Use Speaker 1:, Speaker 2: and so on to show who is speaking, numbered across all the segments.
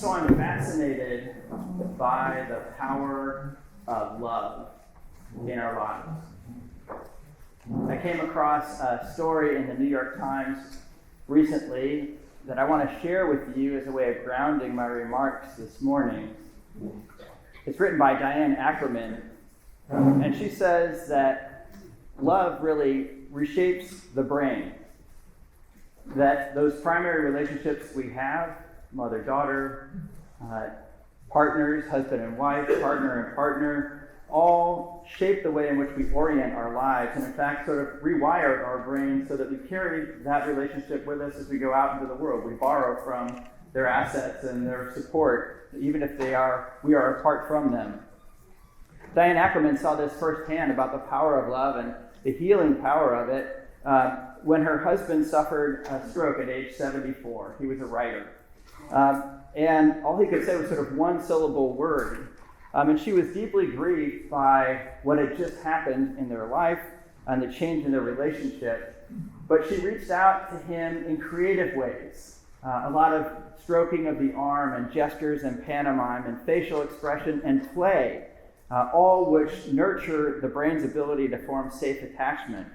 Speaker 1: So I'm fascinated by the power of love in our lives. I came across a story in the New York Times recently that I want to share with you as a way of grounding my remarks this morning. It's written by Diane Ackerman, and she says that love really reshapes the brain. That those primary relationships we have, mother-daughter, partners, husband and wife, partner and partner, all shape the way in which we orient our lives, and in fact sort of rewire our brains so that we carry that relationship with us as we go out into the world. We borrow from their assets and their support, even if we are apart from them. Diane Ackerman saw this firsthand about the power of love and the healing power of it when her husband suffered a stroke at age 74. He was a writer. And all he could say was sort of one syllable word. And she was deeply grieved by what had just happened in their life and the change in their relationship. But she reached out to him in creative ways. A lot of stroking of the arm and gestures and pantomime and facial expression and play, all which nurture the brain's ability to form safe attachment.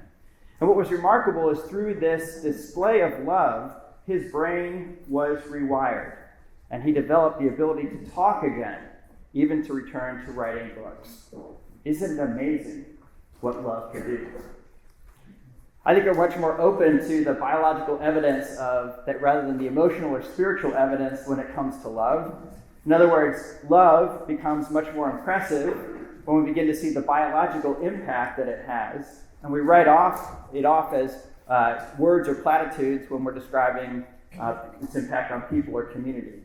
Speaker 1: And what was remarkable is through this display of love, his brain was rewired, and he developed the ability to talk again, even to return to writing books. Isn't it amazing what love can do? I think we're much more open to the biological evidence of that rather than the emotional or spiritual evidence when it comes to love. In other words, love becomes much more impressive when we begin to see the biological impact that it has, and we write it off as words or platitudes when we're describing its impact on people or community.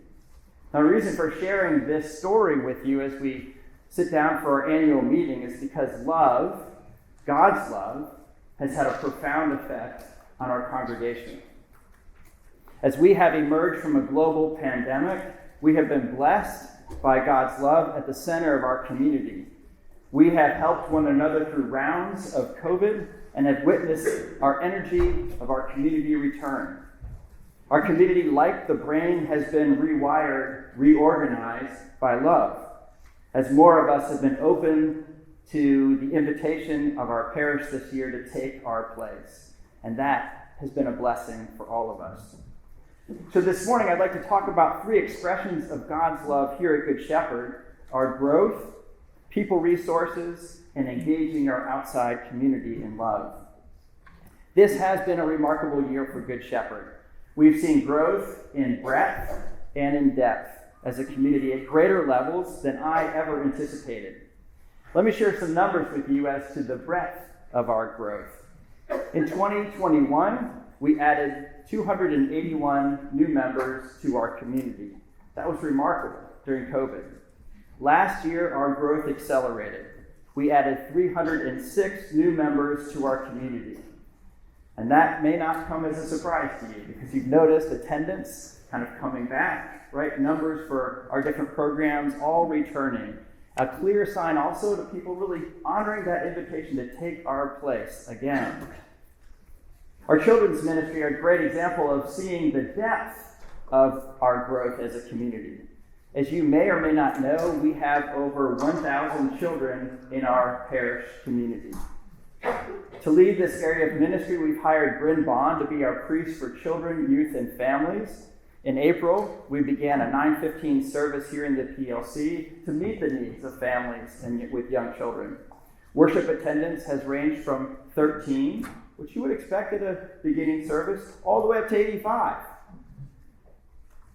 Speaker 1: Now, the reason for sharing this story with you as we sit down for our annual meeting is because love, God's love, has had a profound effect on our congregation. As we have emerged from a global pandemic, we have been blessed by God's love at the center of our community. We have helped one another through rounds of COVID and have witnessed our energy of our community return. Our community, like the brain, has been rewired, reorganized by love, as more of us have been open to the invitation of our parish this year to take our place. And that has been a blessing for all of us. So this morning, I'd like to talk about three expressions of God's love here at Good Shepherd: our growth, people resources, and engaging our outside community in love. This has been a remarkable year for Good Shepherd. We've seen growth in breadth and in depth as a community at greater levels than I ever anticipated. Let me share some numbers with you as to the breadth of our growth. In 2021, we added 281 new members to our community. That was remarkable during COVID. Last year, our growth accelerated. We added 306 new members to our community. And that may not come as a surprise to you because you've noticed attendance kind of coming back, right? Numbers for our different programs all returning. A clear sign also to people really honoring that invitation to take our place again. Our children's ministry are a great example of seeing the depth of our growth as a community. As you may or may not know, we have over 1,000 children in our parish community. To lead this area of ministry, we've hired Bryn Bond to be our priest for children, youth, and families. In April, we began a 9:15 service here in the PLC to meet the needs of families and with young children. Worship attendance has ranged from 13, which you would expect at a beginning service, all the way up to 85.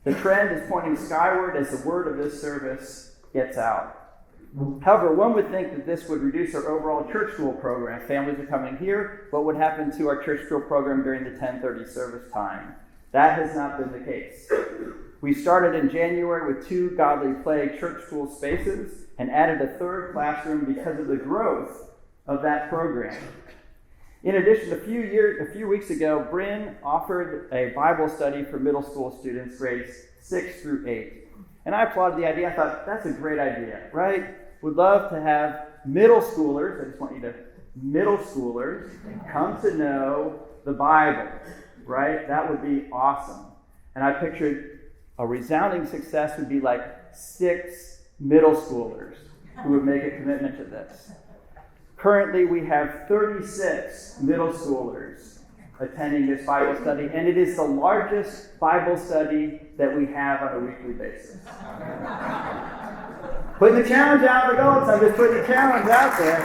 Speaker 1: The trend is pointing skyward as the word of this service gets out. However, one would think that this would reduce our overall church school program. Families are coming here. What would happen to our church school program during the 10:30 service time? That has not been the case. We started in January with 2 Godly Play church school spaces and added a 3rd classroom because of the growth of that program. In addition, a few weeks ago, Bryn offered a Bible study for middle school students grades 6 through 8. And I applauded the idea. I thought, that's a great idea, right? Would love to have middle schoolers come to know the Bible, right? That would be awesome. And I pictured A resounding success would be like 6 middle schoolers who would make a commitment to this. Currently, we have 36 middle schoolers attending this Bible study, and it is the largest Bible study that we have on a weekly basis. Putting the challenge out, adults. I'm just putting the challenge out there.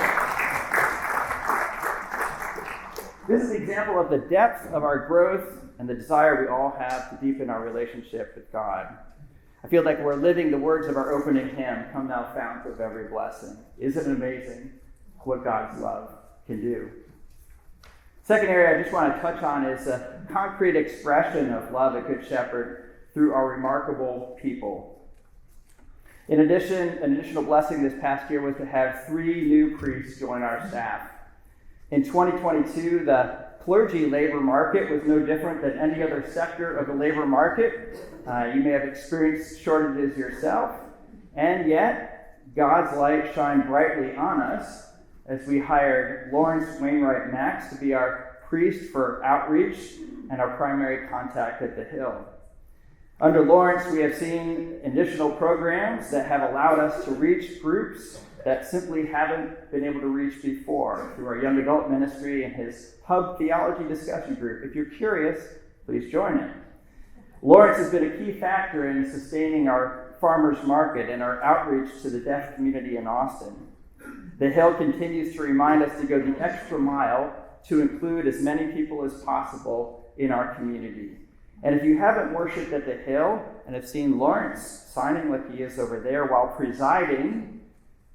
Speaker 1: This is an example of the depth of our growth and the desire we all have to deepen our relationship with God. I feel like we're living the words of our opening hymn, "Come Thou Fount of Every Blessing." Isn't it amazing what God's love can do? Second area I just want to touch on is a concrete expression of love at Good Shepherd through our remarkable people. In addition, an additional blessing this past year was to have 3 new priests join our staff. In 2022, the clergy labor market was no different than any other sector of the labor market. You may have experienced shortages yourself, and yet God's light shined brightly on us as we hired Lawrence Wainwright Max to be our priest for outreach and our primary contact at the Hill. Under Lawrence, we have seen additional programs that have allowed us to reach groups that simply haven't been able to reach before through our young adult ministry and his Hub Theology discussion group. If you're curious, please join it. Lawrence has been a key factor in sustaining our farmers market and our outreach to the deaf community in Austin. The Hill continues to remind us to go the extra mile to include as many people as possible in our community. And if you haven't worshiped at the Hill and have seen Lawrence signing like he is over there while presiding,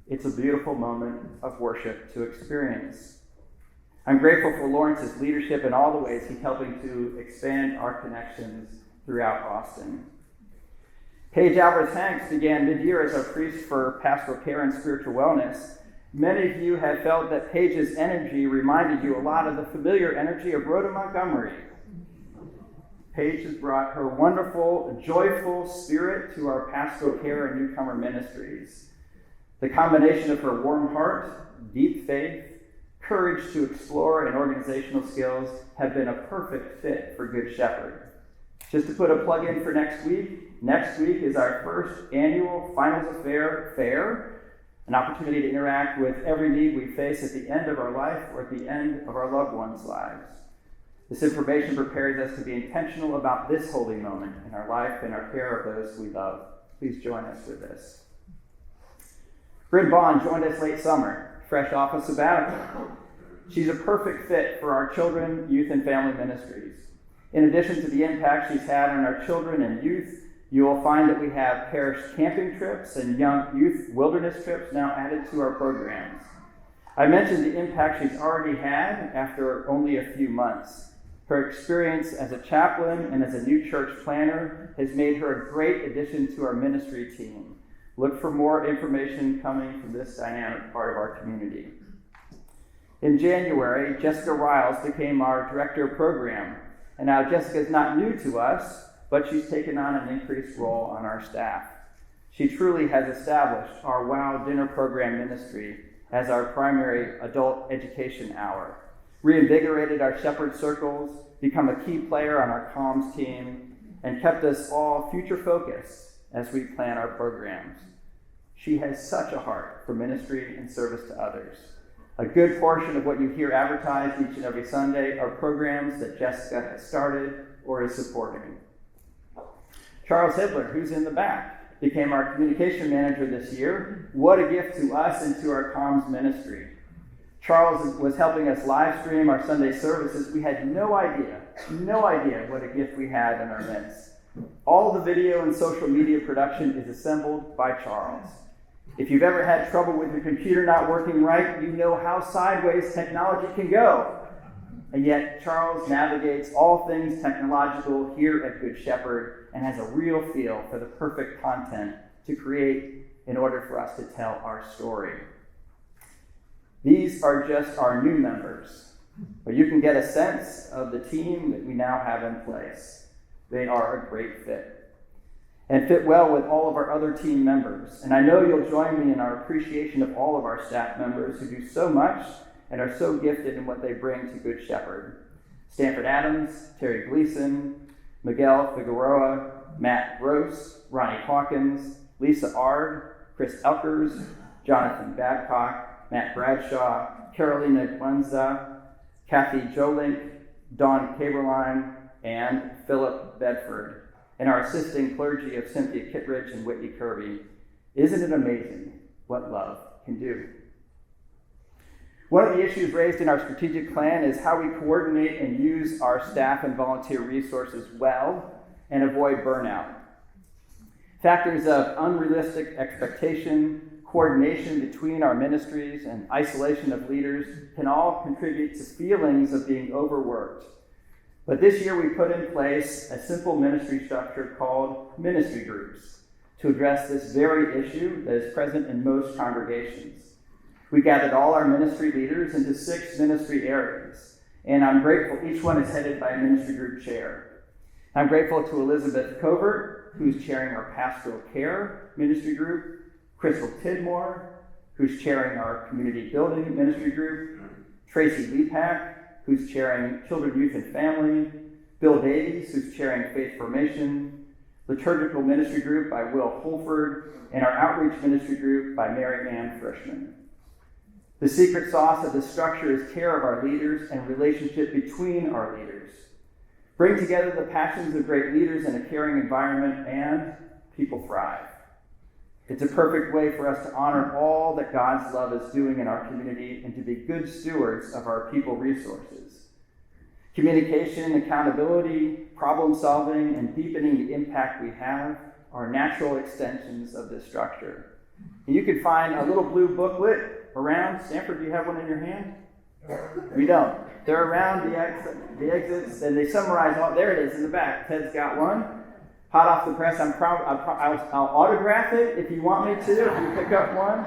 Speaker 1: it's a beautiful moment of worship to experience. I'm grateful for Lawrence's leadership in all the ways he's helping to expand our connections throughout Austin. Paige Alvarez-Hanks began mid-year as our priest for pastoral care and spiritual wellness. Many of you have felt that Paige's energy reminded you a lot of the familiar energy of Rhoda Montgomery. Paige has brought her wonderful, joyful spirit to our pastoral care and newcomer ministries. The combination of her warm heart, deep faith, courage to explore, and organizational skills have been a perfect fit for Good Shepherd. Just to put a plug in for next week is our first annual Finals Affair Fair, an opportunity to interact with every need we face at the end of our life or at the end of our loved ones' lives. This information prepares us to be intentional about this holy moment in our life and our care of those we love. Please join us for this. Bryn Bond joined us late summer, fresh off a sabbatical. She's a perfect fit for our children, youth, and family ministries. In addition to the impact she's had on our children and youth, you will find that we have parish camping trips and young youth wilderness trips now added to our programs. I mentioned the impact she's already had after only a few months. Her experience as a chaplain and as a new church planner has made her a great addition to our ministry team. Look for more information coming from this dynamic part of our community. In January, Jessica Riles became our director of program. And now Jessica's not new to us, but she's taken on an increased role on our staff. She truly has established our WOW Dinner Program ministry as our primary adult education hour, reinvigorated our shepherd circles, become a key player on our comms team, and kept us all future focused as we plan our programs. She has such a heart for ministry and service to others. A good portion of what you hear advertised each and every Sunday are programs that Jessica has started or is supporting. Charles Hidler, who's in the back, became our communication manager this year. What a gift to us and to our comms ministry. Charles was helping us live stream our Sunday services. We had no idea what a gift we had in our midst. All the video and social media production is assembled by Charles. If you've ever had trouble with your computer not working right, you know how sideways technology can go. And yet Charles navigates all things technological here at Good Shepherd and has a real feel for the perfect content to create in order for us to tell our story. These are just our new members, but you can get a sense of the team that we now have in place. They are a great fit and fit well with all of our other team members. And I know you'll join me in our appreciation of all of our staff members who do so much and are so gifted in what they bring to Good Shepherd. Stanford Adams, Terry Gleason, Miguel Figueroa, Matt Gross, Ronnie Hawkins, Lisa Ard, Chris Elkers, Jonathan Babcock, Matt Bradshaw, Carolina Guenza, Kathy Jolink, Dawn Caberline, and Philip Bedford, and our assisting clergy of Cynthia Kittredge and Whitney Kirby. Isn't it amazing what love can do? One of the issues raised in our strategic plan is how we coordinate and use our staff and volunteer resources well and avoid burnout. Factors of unrealistic expectation, coordination between our ministries, and isolation of leaders can all contribute to feelings of being overworked. But this year we put in place a simple ministry structure called ministry groups to address this very issue that is present in most congregations. We gathered all our ministry leaders into 6 ministry areas, and I'm grateful each one is headed by a ministry group chair. I'm grateful to Elizabeth Covert, who's chairing our pastoral care ministry group, Crystal Tidmore, who's chairing our community building ministry group, Tracy Lepak, who's chairing children, youth, and family, Bill Davies, who's chairing faith formation, liturgical ministry group by Will Holford, and our outreach ministry group by Mary Ann Frischman. The secret sauce of this structure is care of our leaders and relationship between our leaders. Bring together the passions of great leaders in a caring environment, and people thrive. It's a perfect way for us to honor all that God's love is doing in our community and to be good stewards of our people resources. Communication, accountability, problem solving, and deepening the impact we have are natural extensions of this structure. And you can find a little blue booklet around. Stanford, do you have one in your hand? We don't. They're around the exits, and they summarize all. There it is in the back. Ted's got one. Hot off the press. I'll autograph it if you want me to, if you pick up one.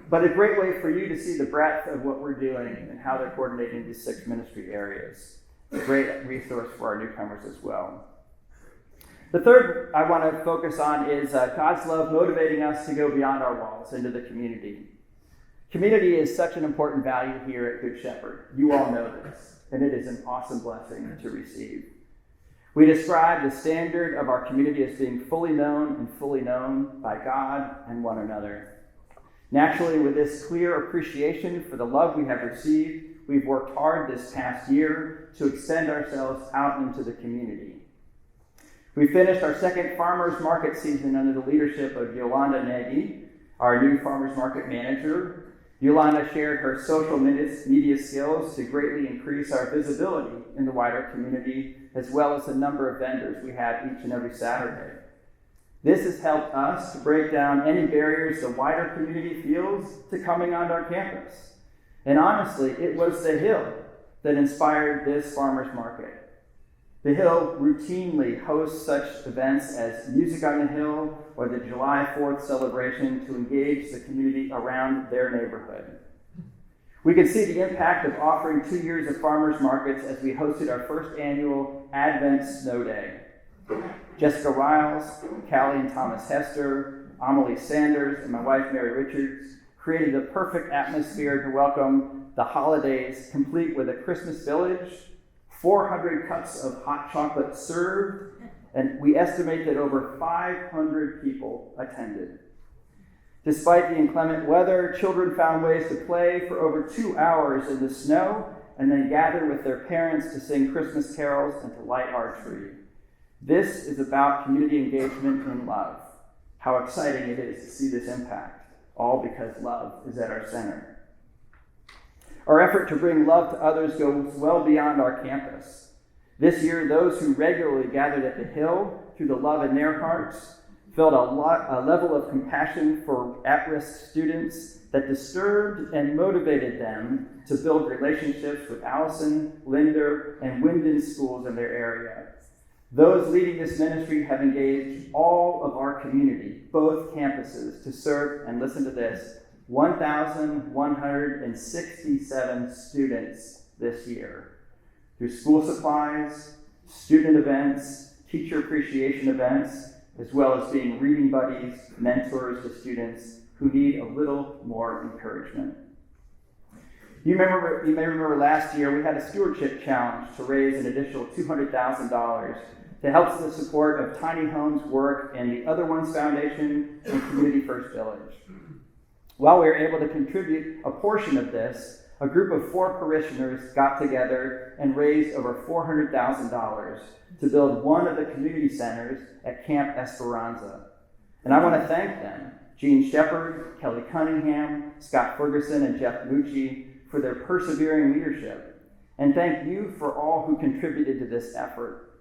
Speaker 1: But a great way for you to see the breadth of what we're doing and how they're coordinating these 6 ministry areas. It's a great resource for our newcomers as well. The third I want to focus on is God's love motivating us to go beyond our walls into the community. Community is such an important value here at Good Shepherd. You all know this, and it is an awesome blessing to receive. We describe the standard of our community as being fully known and fully known by God and one another. Naturally, with this clear appreciation for the love we have received, we've worked hard this past year to extend ourselves out into the community. We finished our second farmers market season under the leadership of Yolanda Nagy, our new farmers market manager. Yolanda shared her social media skills to greatly increase our visibility in the wider community, as well as the number of vendors we had each and every Saturday. This has helped us to break down any barriers the wider community feels to coming onto our campus. And honestly, it was the Hill that inspired this farmers market. The Hill routinely hosts such events as Music on the Hill or the July 4th celebration to engage the community around their neighborhood. We can see the impact of offering 2 years of farmers markets as we hosted our first annual Advent Snow Day. Jessica Riles, Callie and Thomas Hester, Amelie Sanders, and my wife Mary Richards created a perfect atmosphere to welcome the holidays, complete with a Christmas village, 400 cups of hot chocolate served, and we estimate that over 500 people attended. Despite the inclement weather, children found ways to play for over 2 hours in the snow and then gather with their parents to sing Christmas carols and to light our tree. This is about community engagement and love. How exciting it is to see this impact, all because love is at our center. Our effort to bring love to others goes well beyond our campus. This year, those who regularly gathered at the Hill through the love in their hearts felt a level of compassion for at-risk students that disturbed and motivated them to build relationships with Allison, Linder, and Wyndon schools in their area. Those leading this ministry have engaged all of our community, both campuses, to serve, and listen to this, 1,167 students this year through school supplies, student events, teacher appreciation events, as well as being reading buddies, mentors to students who need a little more encouragement. You may remember last year we had a stewardship challenge to raise an additional $200,000 to help the support of Tiny Homes work and the Other Ones Foundation and Community First Village. While we were able to contribute a portion of this, a group of 4 parishioners got together and raised over $400,000 to build one of the community centers at Camp Esperanza. And I want to thank them, Gene Shepard, Kelly Cunningham, Scott Ferguson, and Jeff Mucci, for their persevering leadership. And thank you for all who contributed to this effort.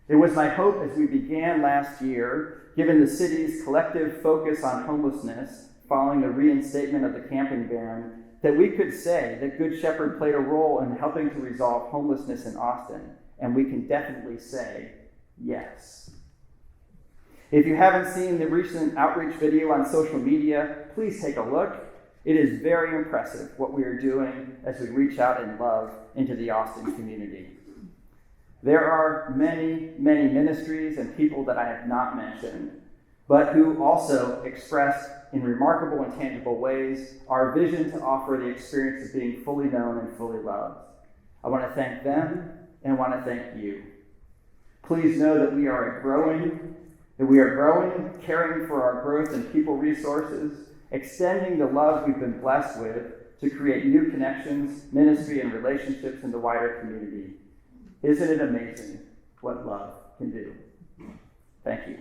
Speaker 1: It was my hope as we began last year, given the city's collective focus on homelessness following the reinstatement of the camping ban, that we could say that Good Shepherd played a role in helping to resolve homelessness in Austin, and we can definitely say yes. If you haven't seen the recent outreach video on social media, please take a look. It is very impressive what we are doing as we reach out in love into the Austin community. There are many, many ministries and people that I have not mentioned, but who also express in remarkable and tangible ways our vision to offer the experience of being fully known and fully loved. I want to thank them and want to thank you. Please know that we are growing, caring for our growth and people resources, extending the love we've been blessed with to create new connections, ministry, and relationships in the wider community. Isn't it amazing what love can do? Thank you.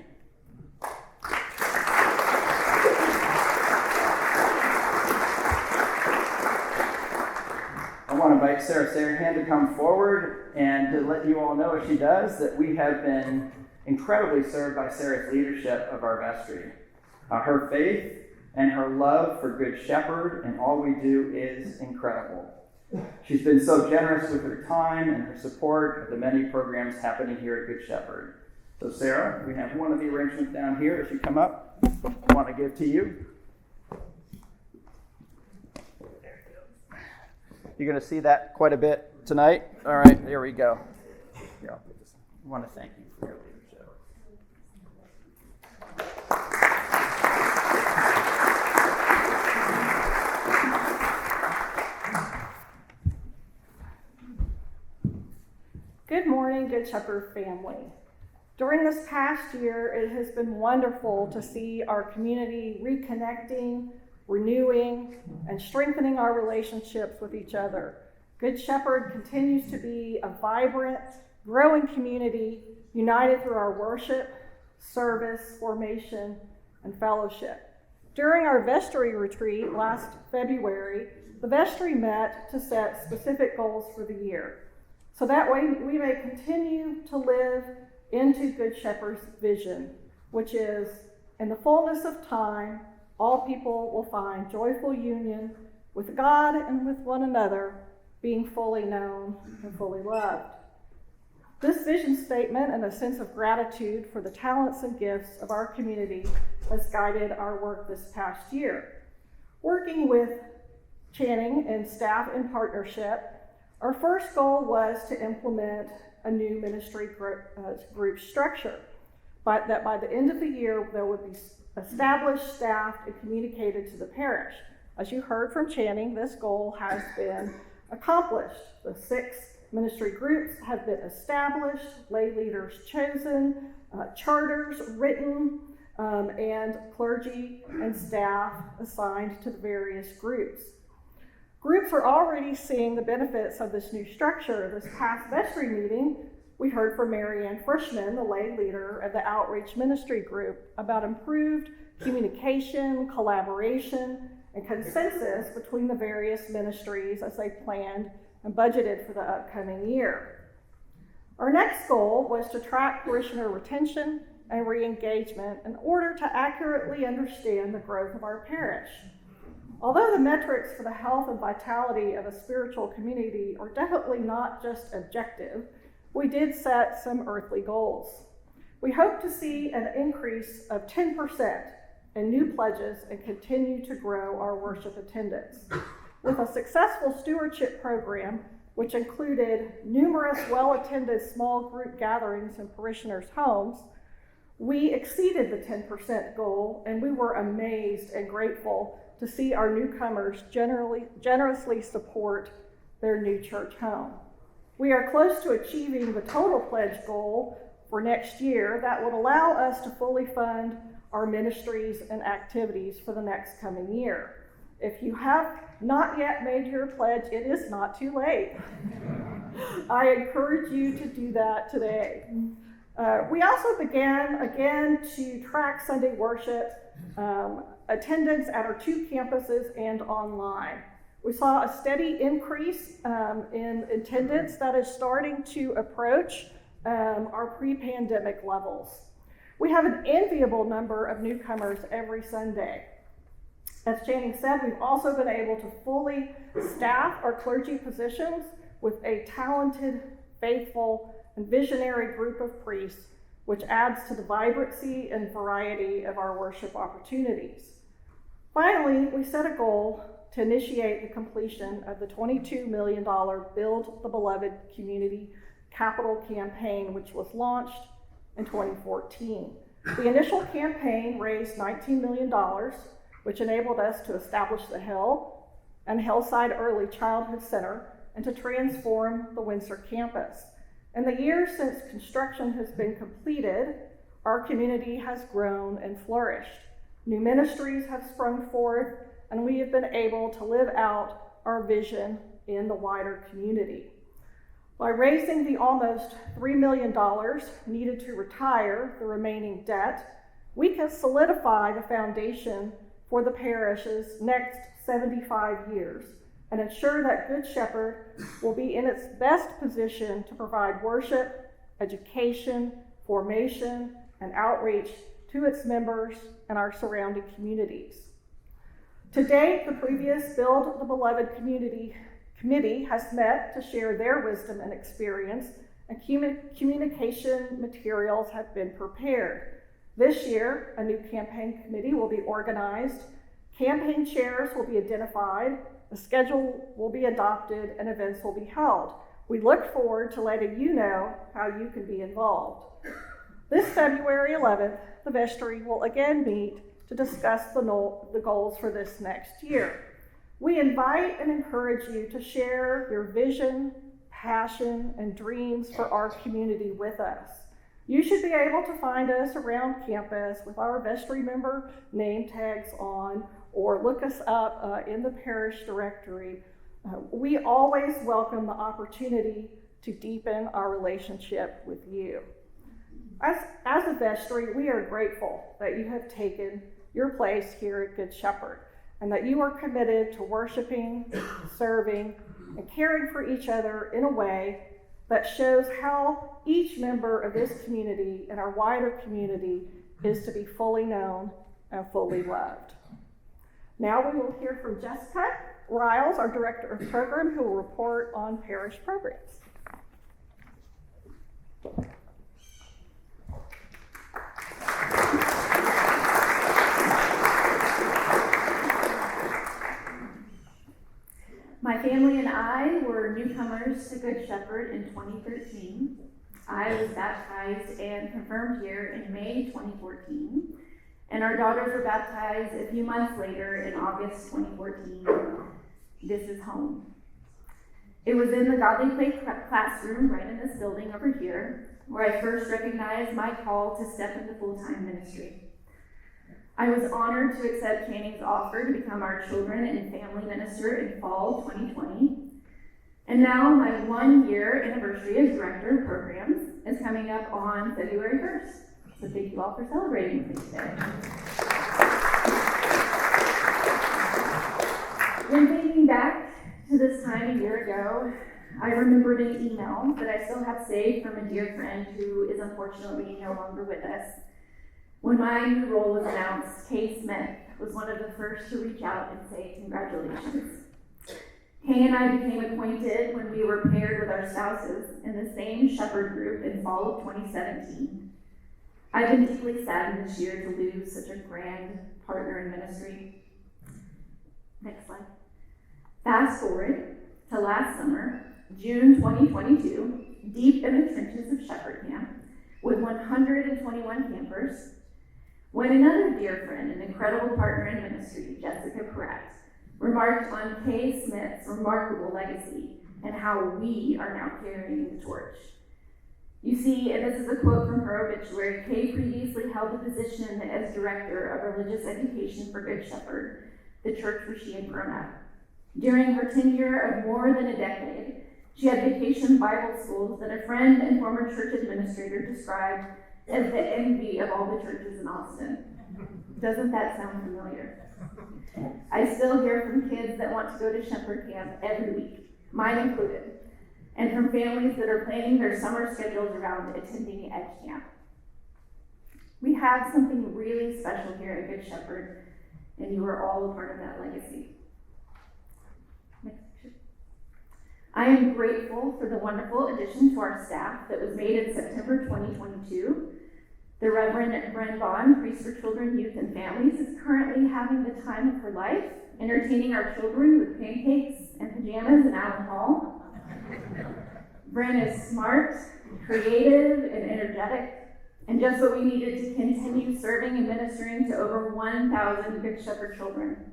Speaker 1: I want to invite Sarah Sarahan to come forward and to let you all know, as she does, that we have been incredibly served by Sarah's leadership of our vestry. Her faith and her love for Good Shepherd and all we do is incredible. She's been so generous with her time and her support of the many programs happening here at Good Shepherd. So Sarah, we have one of the arrangements down here as you come up. I want to give to you. You're going to see that quite a bit tonight. All right, there we go. Here, I'll put this. I want to thank you for your leadership.
Speaker 2: Good morning, Good Shepherd family. During this past year, it has been wonderful to see our community reconnecting, renewing, and strengthening our relationships with each other. Good Shepherd continues to be a vibrant, growing community united through our worship, service, formation, and fellowship. During our vestry retreat last February, the vestry met to set specific goals for the year. So that way we may continue to live into Good Shepherd's vision, which is, in the fullness of time, all people will find joyful union with God and with one another, being fully known and fully loved. This vision statement and a sense of gratitude for the talents and gifts of our community has guided our work this past year. Working with Channing and staff in partnership, our first goal was to implement a new ministry group structure, but that by the end of the year there would be established, staffed, and communicated to the parish. As you heard from Channing, this goal has been accomplished. The 6 ministry groups have been established, lay leaders chosen, charters written, and clergy and staff assigned to the various groups. Groups are already seeing the benefits of this new structure. This past vestry meeting, we heard from Mary Ann Frischman, the lay leader of the Outreach Ministry Group, about improved communication, collaboration, and consensus between the various ministries as they planned and budgeted for the upcoming year. Our next goal was to track parishioner retention and re-engagement in order to accurately understand the growth of our parish. Although the metrics for the health and vitality of a spiritual community are definitely not just objective, we did set some earthly goals. We hope to see an increase of 10% in new pledges and continue to grow our worship attendance. With a successful stewardship program, which included numerous well-attended small group gatherings in parishioners' homes, we exceeded the 10% goal, and we were amazed and grateful to see our newcomers generously support their new church home. We are close to achieving the total pledge goal for next year that would allow us to fully fund our ministries and activities for the next coming year. If you have not yet made your pledge, it is not too late. I encourage you to do that today. We also began again to track Sunday worship attendance at our 2 campuses and online. We saw a steady increase in attendance that is starting to approach our pre-pandemic levels. We have an enviable number of newcomers every Sunday. As Channing said, we've also been able to fully staff our clergy positions with a talented, faithful, and visionary group of priests, which adds to the vibrancy and variety of our worship opportunities. Finally, we set a goal to initiate the completion of the $22 million Build the Beloved Community Capital Campaign, which was launched in 2014. The initial campaign raised $19 million, which enabled us to establish the Hill and Hillside Early Childhood Center and to transform the Windsor campus. In the years since construction has been completed, our community has grown and flourished. New ministries have sprung forth, and we have been able to live out our vision in the wider community. By raising the almost $3 million needed to retire the remaining debt, we can solidify the foundation for the parish's next 75 years and ensure that Good Shepherd will be in its best position to provide worship, education, formation, and outreach to its members and our surrounding communities. To date, the previous Build the Beloved Committee has met to share their wisdom and experience, and communication materials have been prepared. This year, a new campaign committee will be organized, campaign chairs will be identified, a schedule will be adopted, and events will be held. We look forward to letting you know how you can be involved. This February 11th, the vestry will again meet to discuss the goals for this next year. We invite and encourage you to share your vision, passion, and dreams for our community with us. You should be able to find us around campus with our vestry member name tags on, or look us up in the parish directory. We always welcome the opportunity to deepen our relationship with you. As a vestry, we are grateful that you have taken your place here at Good Shepherd, and that you are committed to worshiping, serving, and caring for each other in a way that shows how each member of this community and our wider community is to be fully known and fully loved. Now we will hear from Jessica Riles, our Director of Program, who will report on parish programs.
Speaker 3: My family and I were newcomers to Good Shepherd in 2013. I was baptized and confirmed here in May 2014, and our daughters were baptized a few months later in August 2014. This is home. It was in the Godly Play classroom right in this building over here where I first recognized my call to step into full-time ministry. I was honored to accept Channing's offer to become our children and family minister in fall 2020. And now my 1-year anniversary as Director of Programs is coming up on February 1st. So thank you all for celebrating with me today. When thinking back to this time a year ago, I remembered an email that I still have saved from a dear friend who is unfortunately no longer with us. When my new role was announced, Kay Smith was one of the first to reach out and say congratulations. Kay and I became acquainted when we were paired with our spouses in the same shepherd group in fall of 2017. I've been deeply saddened this year to lose such a grand partner in ministry. Next slide. Fast forward to last summer, June 2022, deep in the trenches of Shepherd Camp, with 121 campers, when another dear friend and incredible partner in ministry, Jessica Parish, remarked on Kay Smith's remarkable legacy and how we are now carrying the torch. You see, and this is a quote from her obituary, Kay previously held the position as Director of Religious Education for Good Shepherd, the church where she had grown up. During her tenure of more than a decade, she had vacation Bible schools that a friend and former church administrator described as the envy of all the churches in Austin. Doesn't that sound familiar? I still hear from kids that want to go to Shepherd Camp every week, mine included, and from families that are planning their summer schedules around attending Edge Camp. We have something really special here at Good Shepherd, and you are all a part of that legacy. Next picture. I am grateful for the wonderful addition to our staff that was made in September 2022. The Reverend Bren Bond, priest for children, youth, and families, is currently having the time of her life, entertaining our children with pancakes and pajamas in Allen Hall. Bren is smart, creative, and energetic, and just what we needed to continue serving and ministering to over 1,000 Good Shepherd children.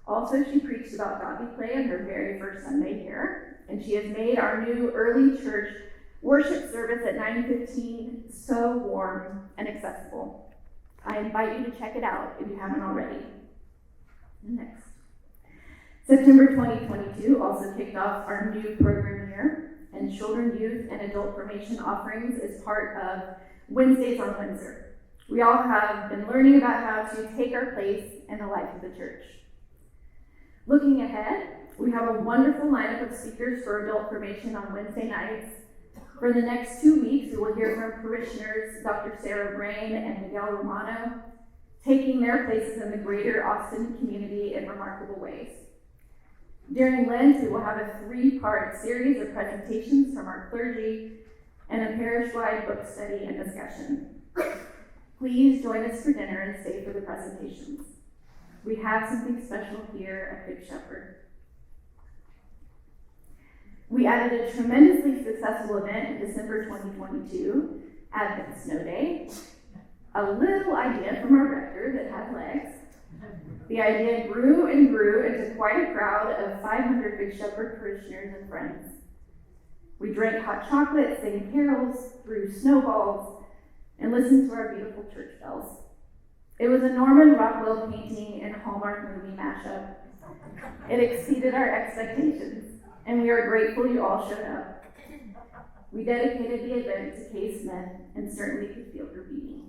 Speaker 3: Also, she preached about godly play on her very first Sunday here, and she has made our new early church worship service at 9:15 so warm and accessible. I invite you to check it out if you haven't already. Next. September 2022 also kicked off our new program year, and children, youth, and adult formation offerings is part of Wednesdays on Windsor. We all have been learning about how to take our place in the life of the church. Looking ahead, we have a wonderful lineup of speakers for adult formation on Wednesday nights. For the next 2 weeks, we will hear from parishioners Dr. Sarah Brain and Miguel Romano, taking their places in the greater Austin community in remarkable ways. During Lent, we will have a 3-part series of presentations from our clergy and a parish-wide book study and discussion. Please join us for dinner and stay for the presentations. We have something special here at Good Shepherd. We added a tremendously successful event in December 2022, Advent Snow Day. A little idea from our rector that had legs. The idea grew and grew into quite a crowd of 500 Good Shepherd parishioners and friends. We drank hot chocolate, sang carols, threw snowballs, and listened to our beautiful church bells. It was a Norman Rockwell painting and Hallmark movie mashup. It exceeded our expectations, and we are grateful you all showed up. We dedicated the event to Kay Smith and certainly could feel her beating.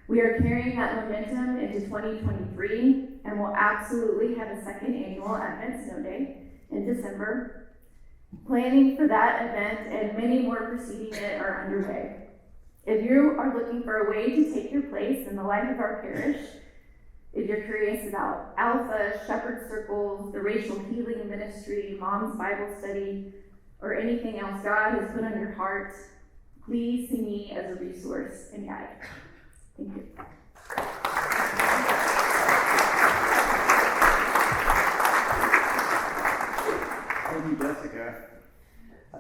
Speaker 3: We are carrying that momentum into 2023 and will absolutely have a second annual Advent Snow Day in December. Planning for that event and many more preceding it are underway. If you are looking for a way to take your place in the life of our parish, if you're curious about Alpha, Shepherd Circles, the Racial Healing Ministry, Mom's Bible Study, or anything else God has put on your heart, please see me as a resource and guide. Thank you.
Speaker 1: Thank you, Jessica.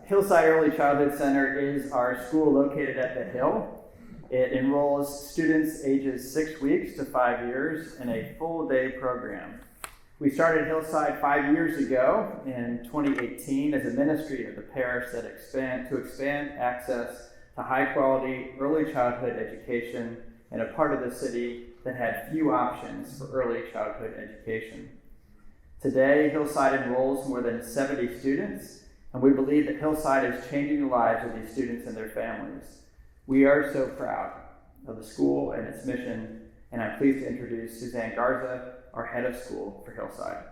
Speaker 1: Hillside Early Childhood Center is our school located at the Hill. It enrolls students ages 6 weeks to 5 years in a full-day program. We started Hillside 5 years ago in 2018 as a ministry of the parish to expand access to high-quality early childhood education in a part of the city that had few options for early childhood education. Today, Hillside enrolls more than 70 students, and we believe that Hillside is changing the lives of these students and their families. We are so proud of the school and its mission, and I'm pleased to introduce Suzanne Garza, our head of school for Hillside.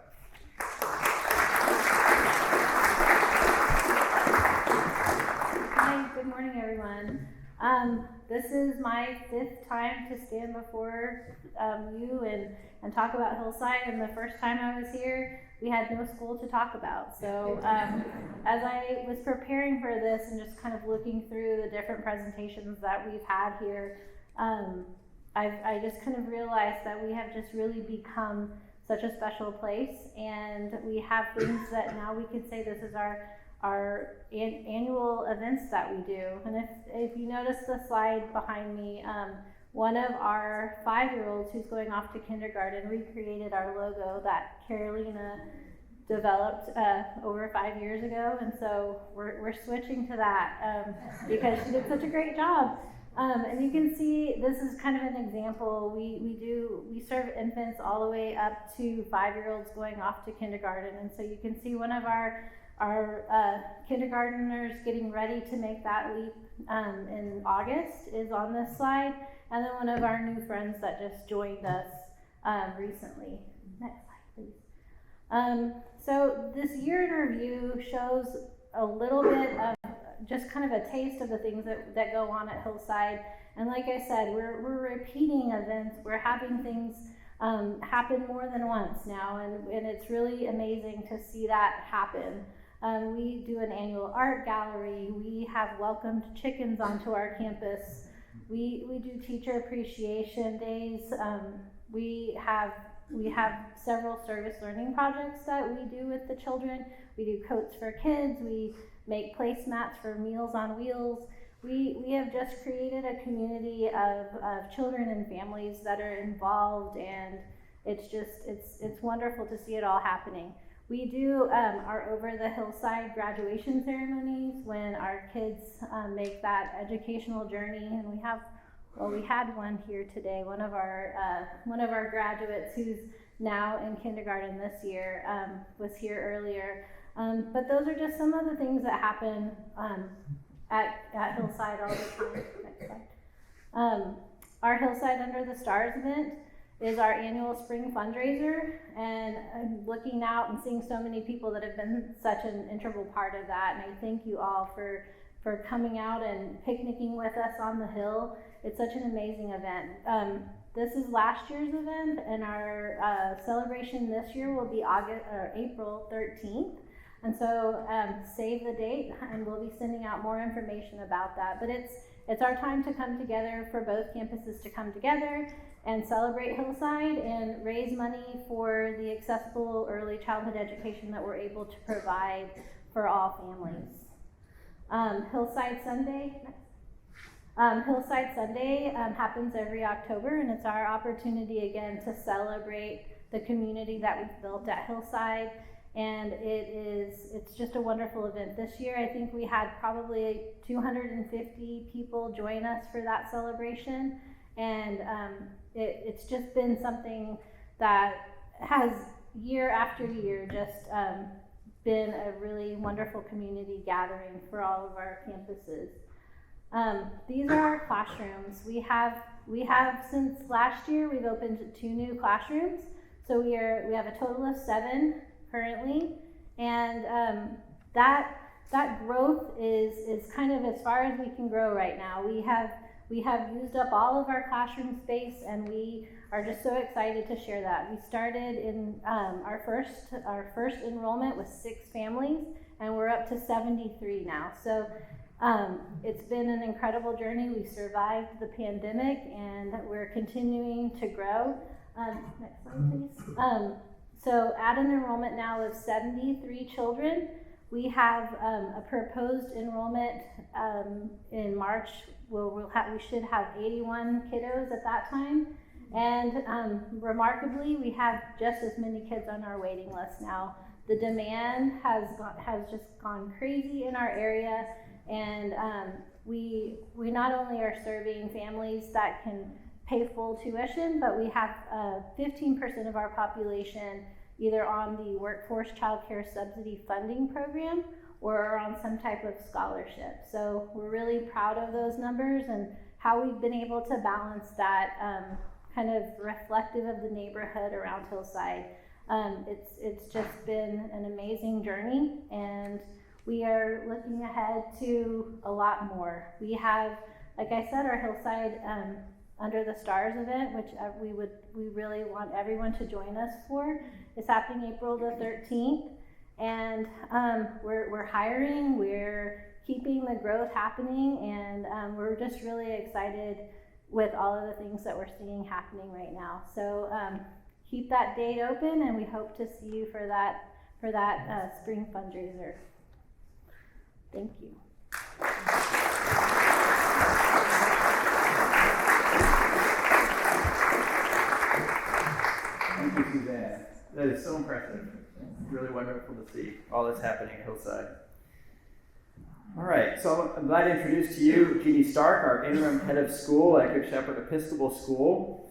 Speaker 4: Hi, good morning, everyone. This is my 5th time to stand before you and talk about Hillside, and the first time I was here, we had no school to talk about. So as I was preparing for this and just kind of looking through the different presentations that we've had here, I just kind of realized that we have just really become such a special place, and we have things that now we can say this is our annual events that we do. And if you notice the slide behind me, one of our 5-year-olds who's going off to kindergarten recreated our logo that Carolina developed over 5 years ago, and so we're switching to that because she did such a great job. And you can see this is kind of an example. We serve infants all the way up to 5-year-olds going off to kindergarten, and so you can see one of our kindergartners getting ready to make that leap in August is on this slide, and then one of our new friends that just joined us recently. Next slide, please. So this year in review shows a little bit of just kind of a taste of the things that go on at Hillside. And like I said, we're repeating events. We're having things happen more than once now, and it's really amazing to see that happen. We do an annual art gallery. We have welcomed chickens onto our campus. We do teacher appreciation days. We have several service learning projects that we do with the children. We do coats for kids. We make placemats for Meals on Wheels. We have just created a community of children and families that are involved, and it's wonderful to see it all happening. We do our over the hillside graduation ceremonies when our kids make that educational journey, and we had one here today. One of our graduates who's now in kindergarten this year was here earlier. But those are just some of the things that happen at Hillside all the time. Next slide. Our Hillside Under the Stars event is our annual spring fundraiser, and I'm looking out and seeing so many people that have been such an integral part of that, and I thank you all for coming out and picnicking with us on the hill. It's such an amazing event. This is last year's event, and our celebration this year will be April 13th. And so save the date, and we'll be sending out more information about that. But it's our time to come together, for both campuses to come together and celebrate Hillside and raise money for the accessible early childhood education that we're able to provide for all families. Hillside Sunday. Hillside Sunday happens every October, and it's our opportunity again to celebrate the community that we've built at Hillside. And it's just a wonderful event. This year, I think we had probably 250 people join us for that celebration. And it's just been something that has, year after year, just been a really wonderful community gathering for all of our campuses. These are our classrooms. We have since last year, we've opened 2 new classrooms. So we have a total of 7 currently, and that growth is kind of as far as we can grow right now. We have used up all of our classroom space, and we are just so excited to share that. We started in our first enrollment with 6 families, and we're up to 73 now. So it's been an incredible journey. We survived the pandemic, and we're continuing to grow. Next slide, please. So at an enrollment now of 73 children, we have a proposed enrollment in March where we should have 81 kiddos at that time. And remarkably, we have just as many kids on our waiting list now. The demand has just gone crazy in our area, and we not only are serving families that can pay full tuition, but we have 15% of our population either on the Workforce Child Care Subsidy Funding Program or are on some type of scholarship. So we're really proud of those numbers and how we've been able to balance that kind of reflective of the neighborhood around Hillside. It's just been an amazing journey, and we are looking ahead to a lot more. We have, like I said, our Hillside Under the Stars event, which we really want everyone to join us for. It's happening April the 13th, and we're hiring, we're keeping the growth happening, and we're just really excited with all of the things that we're seeing happening right now. So keep that date open, and we hope to see you for that spring fundraiser. Thank you.
Speaker 1: Thank you, Suzanne. That is so impressive. really wonderful to see all that's happening at Hillside. All right, so I'm glad to introduce to you Jeannie Stark, our interim head of school at Good Shepherd Episcopal School.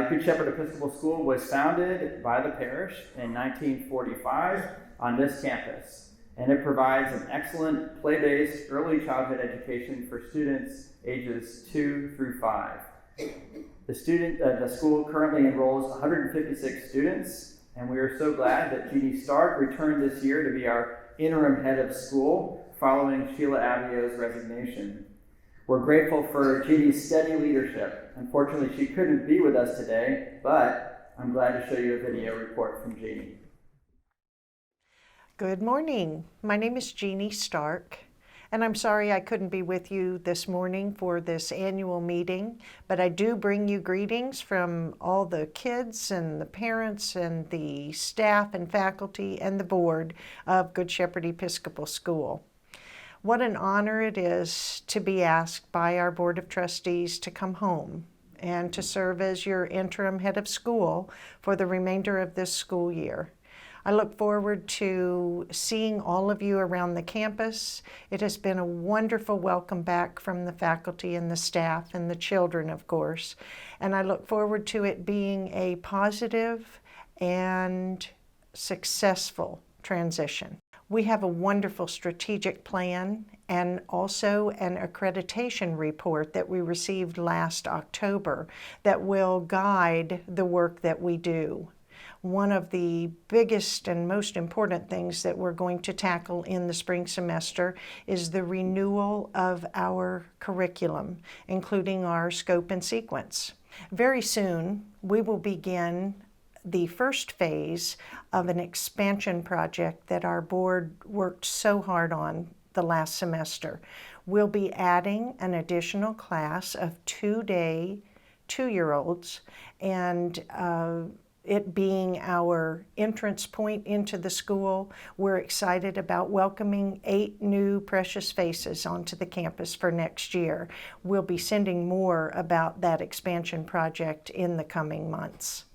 Speaker 1: Good Shepherd Episcopal School was founded by the parish in 1945 on this campus, and it provides an excellent play-based early childhood education for students ages 2 through 5. The school currently enrolls 156 students, and we are so glad that Jeannie Stark returned this year to be our interim head of school following Sheila Abio's resignation. We're grateful for Jeannie's steady leadership. Unfortunately, she couldn't be with us today, but I'm glad to show you a video report from Jeannie.
Speaker 5: Good morning. My name is Jeannie Stark, and I'm sorry I couldn't be with you this morning for this annual meeting, but I do bring you greetings from all the kids and the parents and the staff and faculty and the board of Good Shepherd Episcopal School. What an honor it is to be asked by our Board of Trustees to come home and to serve as your interim head of school for the remainder of this school year. I look forward to seeing all of you around the campus. It has been a wonderful welcome back from the faculty and the staff and the children, of course. And I look forward to it being a positive and successful transition. We have a wonderful strategic plan and also an accreditation report that we received last October that will guide the work that we do. One of the biggest and most important things that we're going to tackle in the spring semester is the renewal of our curriculum, including our scope and sequence. Very soon, we will begin the first phase of an expansion project that our board worked so hard on the last semester. We'll be adding an additional class of 2-day 2-year-olds, and it being our entrance point into the school, we're excited about welcoming 8 new precious faces onto the campus for next year. We'll be sending more about that expansion project in the coming months.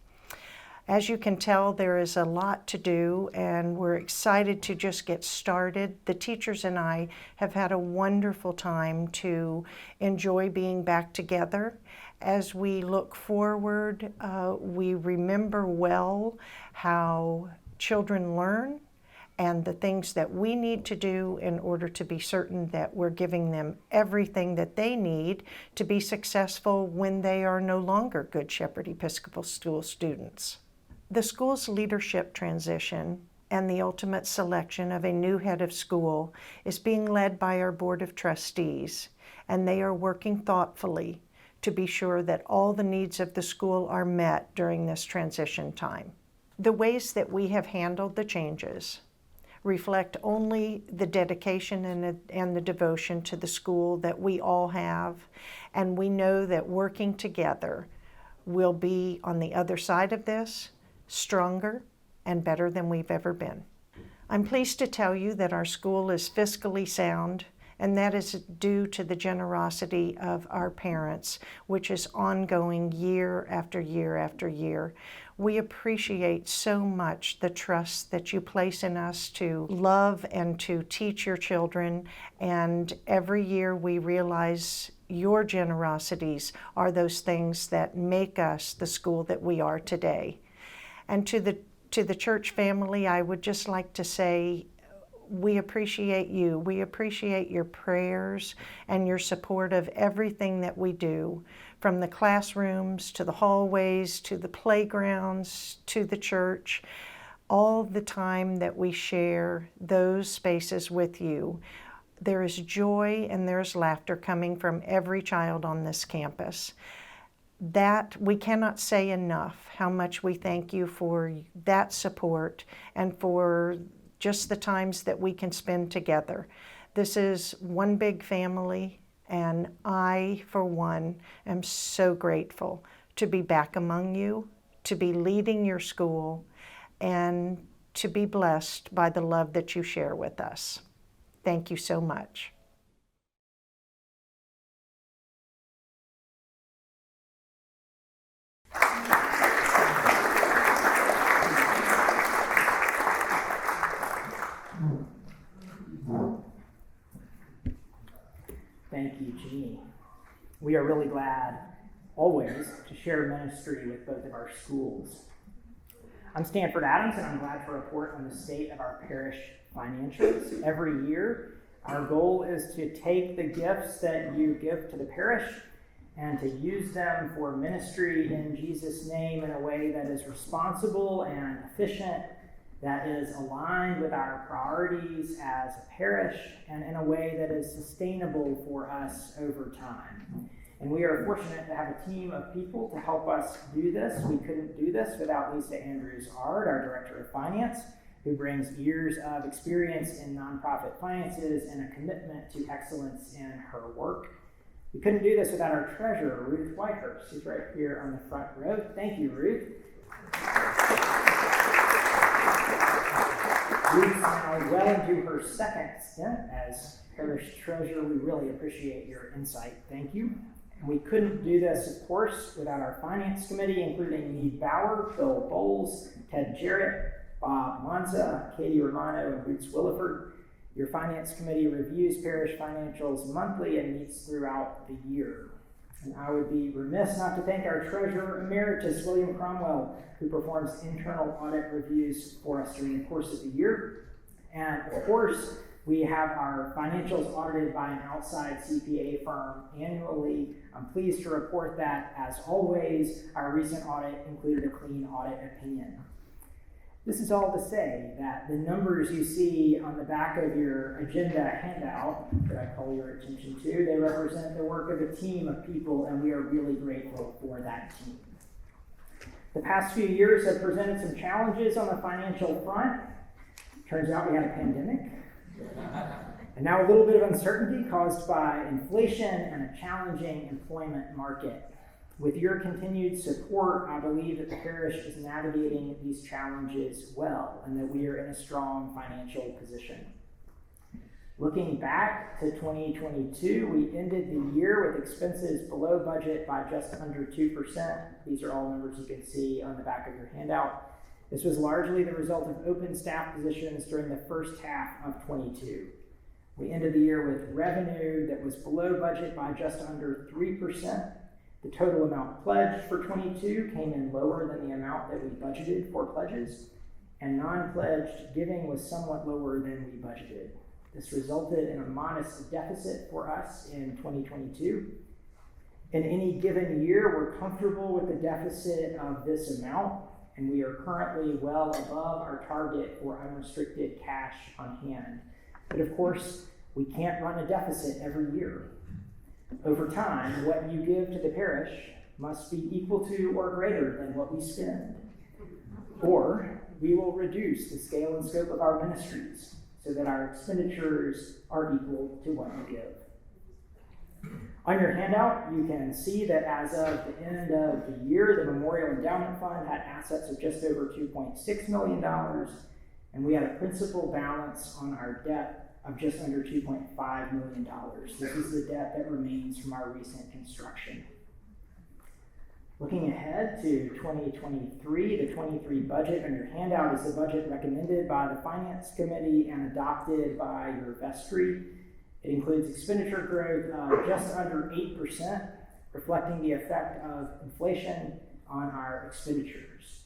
Speaker 5: As you can tell, there is a lot to do, and we're excited to just get started. The teachers and I have had a wonderful time to enjoy being back together. As we look forward, we remember well how children learn and the things that we need to do in order to be certain that we're giving them everything that they need to be successful when they are no longer Good Shepherd Episcopal School students. The school's leadership transition and the ultimate selection of a new head of school is being led by our Board of Trustees, and they are working thoughtfully to be sure that all the needs of the school are met during this transition time. The ways that we have handled the changes reflect only the dedication and the devotion to the school that we all have, and we know that working together we'll be on the other side of this stronger and better than we've ever been. I'm pleased to tell you that our school is fiscally sound, and that is due to the generosity of our parents, which is ongoing year after year after year. We appreciate so much the trust that you place in us to love and to teach your children, and every year we realize your generosities are those things that make us the school that we are today. And to the church family, I would just like to say, we appreciate you. We appreciate your prayers and your support of everything that we do, from the classrooms to the hallways to the playgrounds to the church. All the time that we share those spaces with you, there is joy and there's laughter coming from every child on this campus. That we cannot say enough how much we thank you for that support and for just the times that we can spend together. This is one big family, and I, for one, am so grateful to be back among you, to be leading your school, and to be blessed by the love that you share with us. Thank you so much.
Speaker 6: Jeannie. We are really glad, always, to share ministry with both of our schools. I'm Stanford Adams, and I'm glad to report on the state of our parish financials. Every year, our goal is to take the gifts that you give to the parish and to use them for ministry in Jesus' name in a way that is responsible and efficient, that is aligned with our priorities as a parish, and in a way that is sustainable for us over time. And we are fortunate to have a team of people to help us do this. We couldn't do this without Lisa Andrews-Ard, our Director of Finance, who brings years of experience in nonprofit finances and a commitment to excellence in her work. We couldn't do this without our treasurer, Ruth Whitehurst, who's right here on the front row. Thank you, Ruth. Ruth's now well into her second stint as parish treasurer. We really appreciate your insight. Thank you. And we couldn't do this, of course, without our finance committee, including Lee Bauer, Bill Bowles, Ted Jarrett, Bob Monza, Katie Romano, and Boots Williford. Your finance committee reviews parish financials monthly and meets throughout the year. And I would be remiss not to thank our treasurer emeritus, William Cromwell, who performs internal audit reviews for us during the course of the year. And of course, we have our financials audited by an outside CPA firm annually. I'm pleased to report that, as always, our recent audit included a clean audit opinion. This is all to say that the numbers you see on the back of your agenda handout that I call your attention to, they represent the work of a team of people, and we are really grateful for that team. The past few years have presented some challenges on the financial front. Turns out we had a pandemic. And now a little bit of uncertainty caused by inflation and a challenging employment market. With your continued support, I believe that the parish is navigating these challenges well and that we are in a strong financial position. Looking back to 2022, we ended the year with expenses below budget by just under 2%. These are all numbers you can see on the back of your handout. This was largely the result of open staff positions during the first half of 22. We ended the year with revenue that was below budget by just under 3%. The total amount pledged for 22 came in lower than the amount that we budgeted for pledges, and non-pledged giving was somewhat lower than we budgeted. This resulted in a modest deficit for us in 2022. In any given year, we're comfortable with the deficit of this amount, and we are currently well above our target for unrestricted cash on hand. But of course, we can't run a deficit every year. Over time, what you give to the parish must be equal to or greater than what we spend. Or we will reduce the scale and scope of our ministries so that our expenditures are equal to what we give. On your handout, you can see that as of the end of the year, the Memorial Endowment Fund had assets of just over $2.6 million, and we had a principal balance on our debt of just under $2.5 million. This is the debt that remains from our recent construction. Looking ahead to 2023, the 23 budget on your handout is the budget recommended by the Finance Committee and adopted by your vestry. It includes expenditure growth of just under 8%, reflecting the effect of inflation on our expenditures.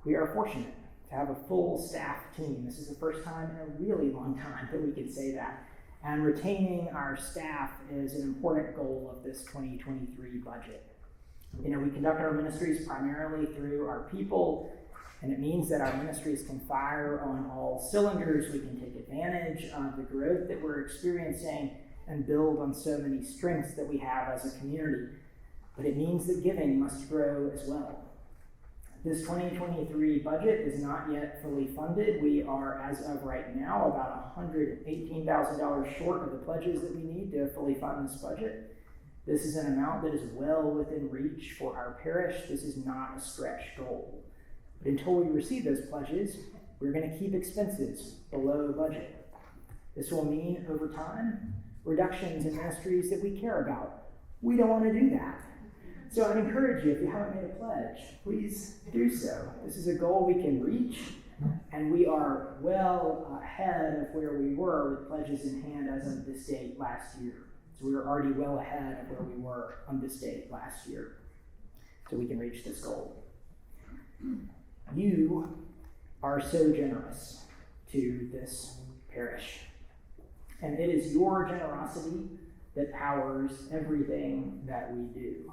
Speaker 6: We are fortunate to have a full staff team. This is the first time in a really long time that we can say that. And retaining our staff is an important goal of this 2023 budget. You know, we conduct our ministries primarily through our people, and it means that our ministries can fire on all cylinders. We can take advantage of the growth that we're experiencing and build on so many strengths that we have as a community. But it means that giving must grow as well. This 2023 budget is not yet fully funded. We are, as of right now, about $118,000 short of the pledges that we need to fully fund this budget. This is an amount that is well within reach for our parish. This is not a stretch goal. But until we receive those pledges, we're going to keep expenses below budget. This will mean, over time, reductions in ministries that we care about. We don't want to do that. So I'd encourage you, if you haven't made a pledge, please do so. This is a goal we can reach, and we are well ahead of where we were with pledges in hand as of this date last year. So we were already well ahead of where we were on this date last year. So we can reach this goal. You are so generous to this parish. And it is your generosity that powers everything that we do.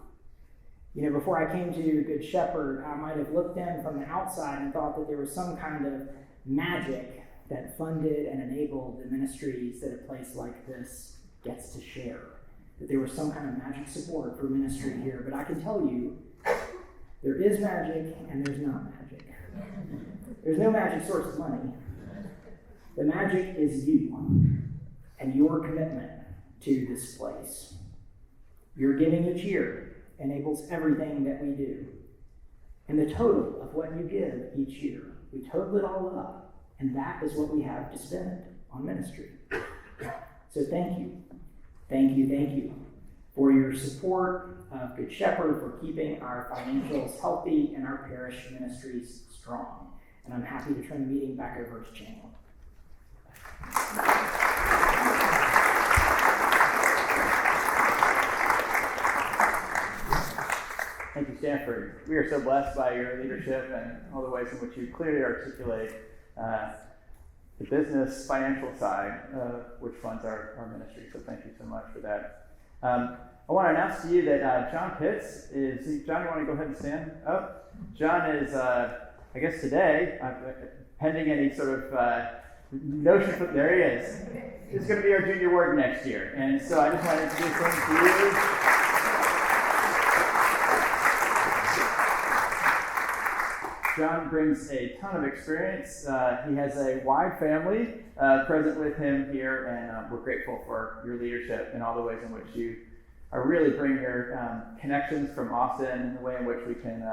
Speaker 6: You know, before I came to Good Shepherd, I might have looked in from the outside and thought that there was some kind of magic that funded and enabled the ministries that a place like this gets to share. That there was some kind of magic support for ministry here. But I can tell you, there is magic and there's not magic. There's no magic source of money. The magic is you and your commitment to this place. Your giving each year enables everything that we do. And the total of what you give each year, we total it all up, and that is what we have to spend on ministry. So thank you. Thank you, thank you for your support of Good Shepherd, for keeping our financials healthy and our parish ministries strong. And I'm happy to turn the meeting back over to Chandler.
Speaker 1: Thank you, Stanford. We are so blessed by your leadership and all the ways in which you clearly articulate the business financial side, which funds our ministry. So thank you so much for that. I want to announce to you that John Pitts is, John, you want to go ahead and stand up? John is, I guess today, pending any sort of notion, there he is. He's going to be our junior ward next year. And so I just want to introduce him to you. John brings a ton of experience. He has a wide family present with him here, and we're grateful for your leadership and all the ways in which you are really bringing your connections from Austin and the way in which we can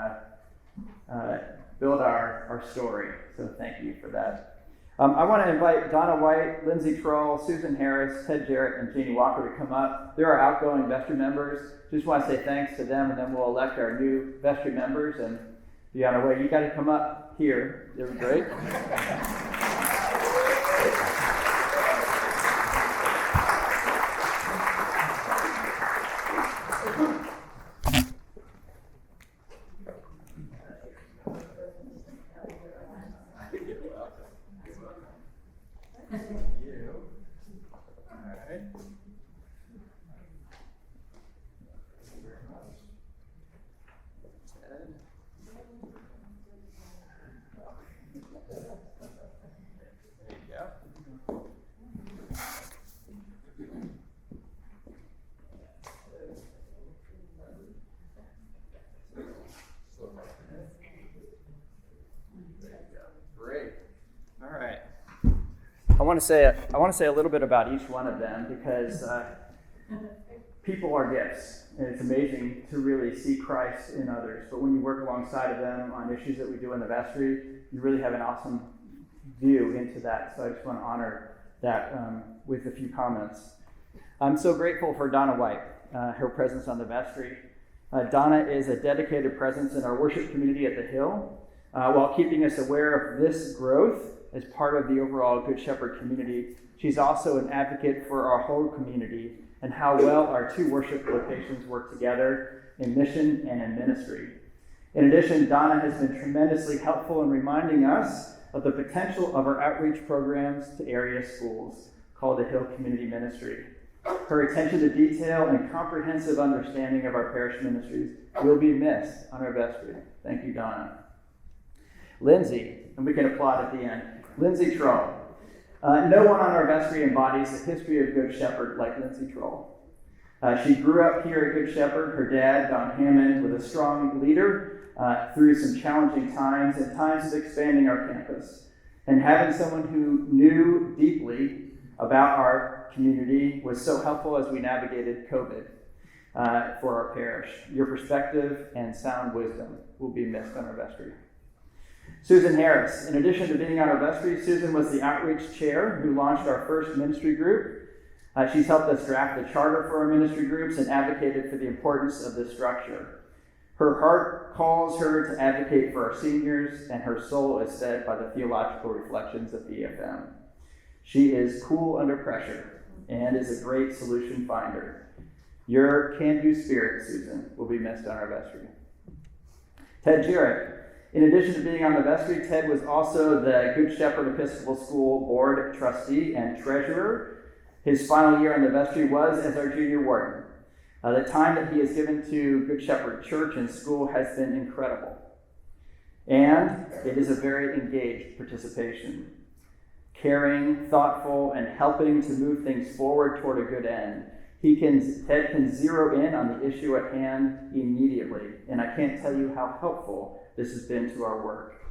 Speaker 1: build our story. So thank you for that. I want to invite Donna White, Lindsay Troll, Susan Harris, Ted Jarrett, and Jeannie Walker to come up. They're our outgoing vestry members. Just want to say thanks to them, and then we'll elect our new vestry members and be on our way. You got to come up here. They were great. I want to say a little bit about each one of them because people are gifts, and it's amazing to really see Christ in others. But when you work alongside of them on issues that we do in the vestry, you really have an awesome view into that. So I just want to honor that with a few comments. I'm so grateful for Donna White, her presence on the vestry. Donna is a dedicated presence in our worship community at the Hill, while keeping us aware of this growth as part of the overall Good Shepherd community. She's also an advocate for our whole community and how well our two worship locations work together in mission and in ministry. In addition, Donna has been tremendously helpful in reminding us of the potential of our outreach programs to area schools called the Hill Community Ministry. Her attention to detail and comprehensive understanding of our parish ministries will be missed on our vestry. Thank you, Donna. Lindsay, and we can applaud at the end. Lindsay Troll. No one on our vestry embodies the history of Good Shepherd like Lindsay Troll. She grew up here at Good Shepherd. Her dad, Don Hammond, was a strong leader through some challenging times and times of expanding our campus. And having someone who knew deeply about our community was so helpful as we navigated COVID for our parish. Your perspective and sound wisdom will be missed on our vestry. Susan Harris. In addition to being on our vestry, Susan was the outreach chair who launched our first ministry group. She's helped us draft the charter for our ministry groups and advocated for the importance of this structure. Her heart calls her to advocate for our seniors, and her soul is fed by the theological reflections of the EFM. She is cool under pressure and is a great solution finder. Your can-do spirit, Susan, will be missed on our vestry. Ted Jarrett. In addition to being on the vestry, Ted was also the Good Shepherd Episcopal School Board trustee and treasurer. His final year on the vestry was as our junior warden. The time that he has given to Good Shepherd Church and School has been incredible. And it is a very engaged participation. Caring, thoughtful, and helping to move things forward toward a good end. Ted can zero in on the issue at hand immediately, and I can't tell you how helpful this has been to our work.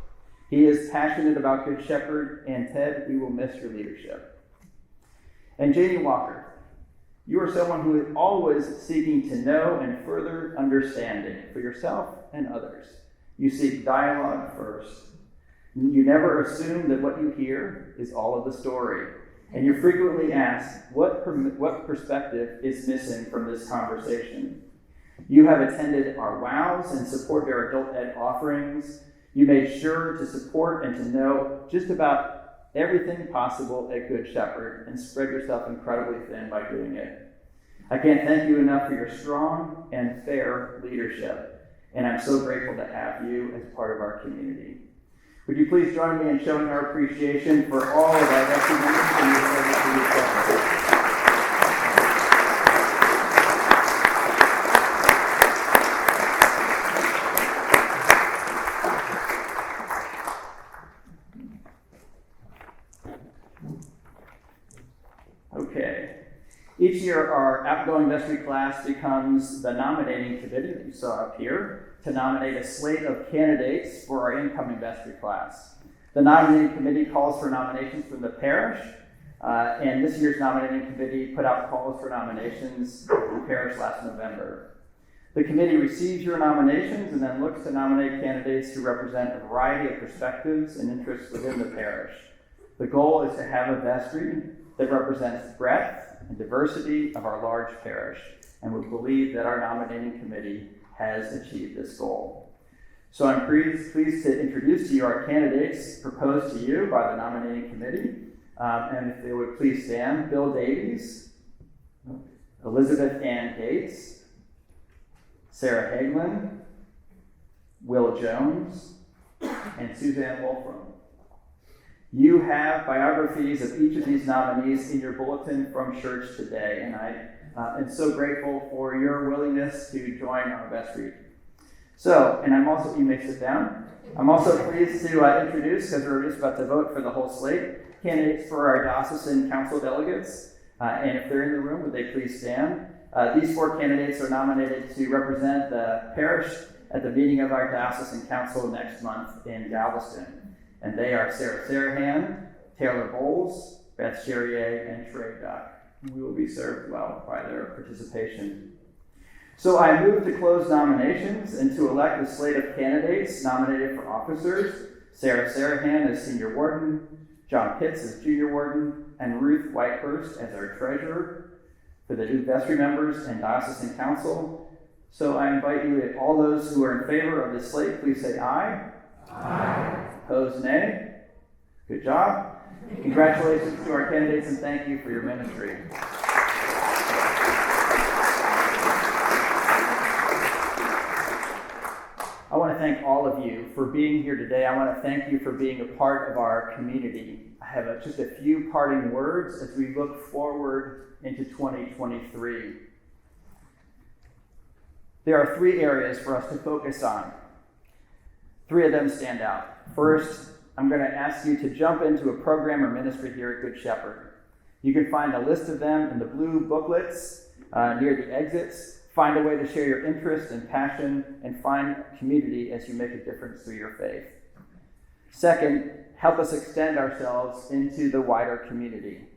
Speaker 1: He is passionate about Good Shepherd, and Ted, we will miss your leadership. And Janie Walker, you are someone who is always seeking to know and further understanding for yourself and others. You seek dialogue first. You never assume that what you hear is all of the story. And you frequently ask, what perspective is missing from this conversation? You have attended our WOWs and supported our adult ed offerings. You made sure to support and to know just about everything possible at Good Shepherd and spread yourself incredibly thin by doing it. I can't thank you enough for your strong and fair leadership, and I'm so grateful to have you as part of our community. Would you please join me in showing our appreciation for all of our vestry members and your service to Good Shepherd. Okay. Each year, our outgoing vestry class becomes the nominating committee that you saw up here to nominate a slate of candidates for our incoming vestry class. The nominating committee calls for nominations from the parish, and this year's nominating committee put out calls for nominations from the parish last November. The committee receives your nominations and then looks to nominate candidates who represent a variety of perspectives and interests within the parish. The goal is to have a vestry that represents breadth and diversity of our large parish, and we believe that our nominating committee has achieved this goal. So I'm pleased to introduce to you our candidates proposed to you by the nominating committee, and if they would please stand. Bill Davies, Elizabeth Ann Gates, Sarah Hagelin, Will Jones, and Suzanne Wolfram. You have biographies of each of these nominees in your bulletin from church today, and I am so grateful for your willingness to join our vestry. So, and you may sit down. I'm also pleased to introduce, because we're just about to vote for the whole slate, candidates for our diocesan council delegates. And if they're in the room, would they please stand? These four candidates are nominated to represent the parish at the meeting of our diocesan council next month in Galveston. And they are Sarah Sarahan, Taylor Bowles, Beth Cherrier, and Trey Duck. We will be served well by their participation. So I move to close nominations and to elect a slate of candidates nominated for officers: Sarah Sarahan as senior warden, John Pitts as junior warden, and Ruth Whitehurst as our treasurer for the new vestry members and diocesan council. So I invite you, all those who are in favor of this slate, please say aye. Aye. Opposed, nay. Good job. Congratulations to our candidates, and thank you for your ministry. I want to thank all of you for being here today. I want to thank you for being a part of our community. I have just a few parting words as we look forward into 2023. There are three areas for us to focus on. Three of them stand out. First, I'm going to ask you to jump into a program or ministry here at Good Shepherd. You can find a list of them in the blue booklets near the exits. Find a way to share your interest and passion, and find community as you make a difference through your faith. Second, help us extend ourselves into the wider community.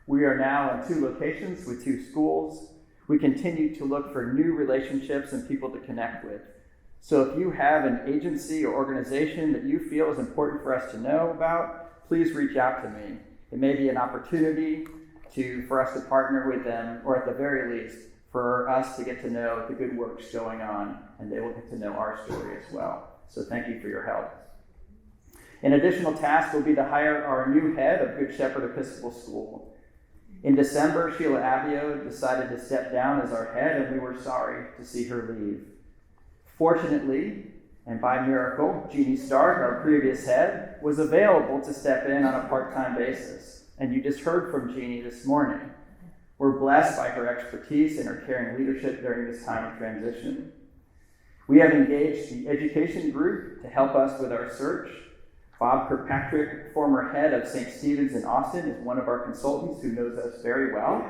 Speaker 1: We are now in 2 locations with 2 schools. We continue to look for new relationships and people to connect with. So if you have an agency or organization that you feel is important for us to know about, please reach out to me. It may be an opportunity for us to partner with them, or at the very least, for us to get to know the good works going on, and they will get to know our story as well. So thank you for your help. An additional task will be to hire our new head of Good Shepherd Episcopal School. In December, Sheila Abio decided to step down as our head, and we were sorry to see her leave. Fortunately, and by miracle, Jeannie Stark, our previous head, was available to step in on a part-time basis. And you just heard from Jeannie this morning. We're blessed by her expertise and her caring leadership during this time of transition. We have engaged the education group to help us with our search. Bob Kirkpatrick, former head of St. Stephen's in Austin, is one of our consultants who knows us very well.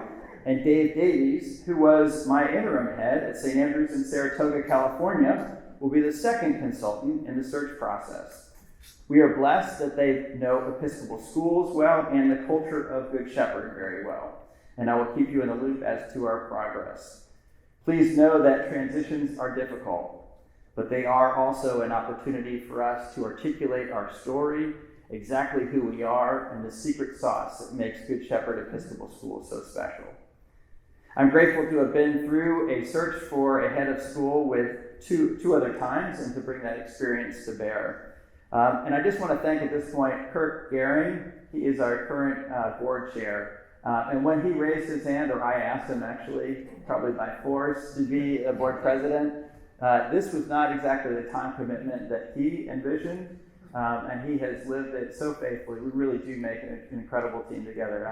Speaker 1: And Dave Davies, who was my interim head at St. Andrews in Saratoga, California, will be the second consultant in the search process. We are blessed that they know Episcopal schools well and the culture of Good Shepherd very well. And I will keep you in the loop as to our progress. Please know that transitions are difficult, but they are also an opportunity for us to articulate our story, exactly who we are, and the secret sauce that makes Good Shepherd Episcopal School so special. I'm grateful to have been through a search for a head of school with two other times and to bring that experience to bear. And I just want to thank at this point Kirk Gehring. He is our current board chair. And when he raised his hand, or I asked him actually, probably by force, to be a board president, this was not exactly the time commitment that he envisioned, and he has lived it so faithfully. We really do make an incredible team together.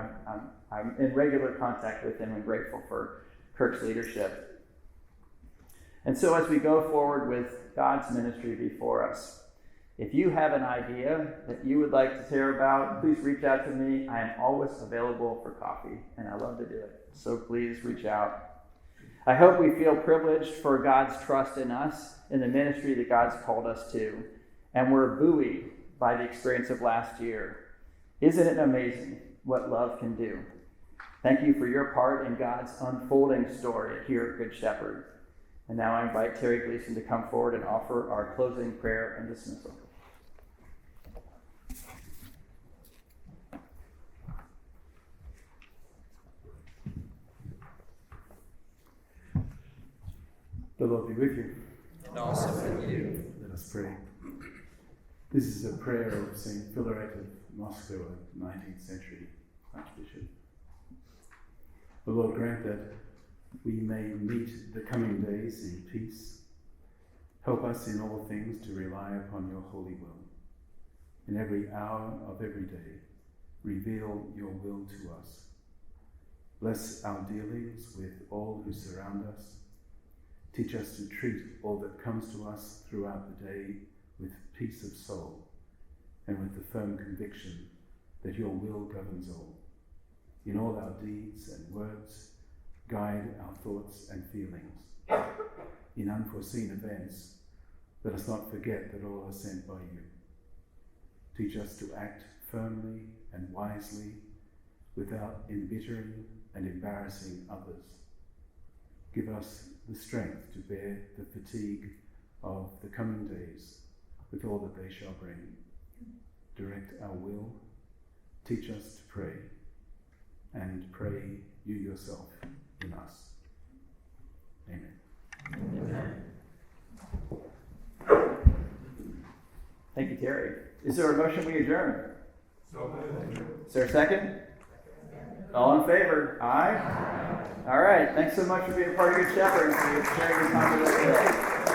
Speaker 1: I'm in regular contact with him and grateful for Kirk's leadership. And so as we go forward with God's ministry before us, if you have an idea that you would like to hear about, please reach out to me. I am always available for coffee, and I love to do it. So please reach out. I hope we feel privileged for God's trust in us, in the ministry that God's called us to, and we're buoyed by the experience of last year. Isn't it amazing what love can do? Thank you for your part in God's unfolding story here at Good Shepherd. And now I invite Terry Gleason to come forward and offer our closing prayer and dismissal.
Speaker 7: The Lord be with you.
Speaker 8: And also with you.
Speaker 7: Let us pray. This is a prayer of St. Philaret of Moscow, a 19th century archbishop. The Lord grant that we may meet the coming days in peace. Help us in all things to rely upon your holy will. In every hour of every day, reveal your will to us. Bless our dealings with all who surround us. Teach us to treat all that comes to us throughout the day with peace of soul and with the firm conviction that your will governs all. In all our deeds and words, guide our thoughts and feelings. In unforeseen events, let us not forget that all are sent by you. Teach us to act firmly and wisely without embittering and embarrassing others. Give us the strength to bear the fatigue of the coming days with all that they shall bring. Direct our will, teach us to pray, and pray you yourself in us. Amen.
Speaker 1: Amen. Thank you, Terry. Is there a motion we adjourn? Is there a second? All in favor? Aye? All right. Thanks so much for being a part of Good Shepherd and for sharing your time with us today.